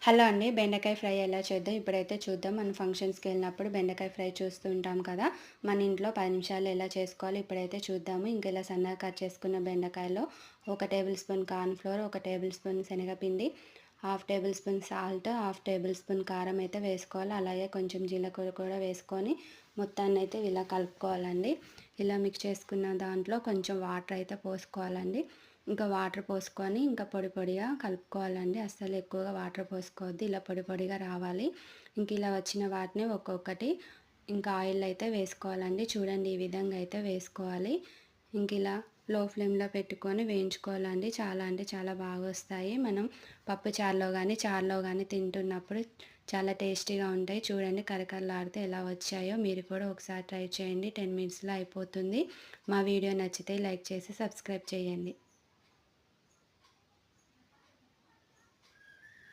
Hello అండి. బెండకాయ fry ఎలా చేద్దాం ఇప్పుడైతే చూద్దాం. మనం ఫంక్షన్స్‌కి వెళ్ళినప్పుడు బెండకాయ ఫ్రై చూస్తూ ఉంటాం కదా! మన ఇంట్లో 10 నిమిషాల్లో ఎలా చేసుకోవాలో ఇప్పుడైతే చూద్దాము. ఇంక ఇలా సన్నగా కట్ చేసుకున్న బెండకాయలో ఒక టేబుల్ స్పూన్ కార్న్ ఫ్లోర్, ఒక టేబుల్ స్పూన్ శనగపిండి, half table spoon salt, half table spoon కారం అయితే వేసుకోవాలి. అలాగే కొంచెం జీలకర్ర కూడా వేసుకొని మొత్తాన్నయితే ఇలా కలుపుకోవాలండి. ఇలా మిక్స్ చేసుకున్న దాంట్లో కొంచెం వాటర్ అయితే పోసుకోవాలండి. ఇంకా వాటర్ పోసుకొని ఇంకా పొడి పొడిగా కలుపుకోవాలండి. అస్సలు ఎక్కువగా వాటర్ పోసుకోవద్దు. ఇలా పొడి పొడిగా రావాలి. ఇంక ఇలా వచ్చిన వాటిని ఒక్కొక్కటి ఇంకా ఆయిల్ అయితే వేసుకోవాలండి. చూడండి ఈ విధంగా అయితే వేసుకోవాలి. ఇంక ఇలా లో ఫ్లేమ్‌లో పెట్టుకొని వేయించుకోవాలండి. చాలా అంటే చాలా బాగా వస్తాయి. మనం పప్పు చారులో గానీ తింటున్నప్పుడు చాలా టేస్టీగా ఉంటాయి. చూడండి కరకరలాడుతూ ఎలా వచ్చాయో మీరు కూడా ఒకసారి ట్రై చేయండి. 10 మినిట్స్‌లో అయిపోతుంది. మా వీడియో నచ్చితే లైక్ చేసి సబ్స్క్రైబ్ చేయండి.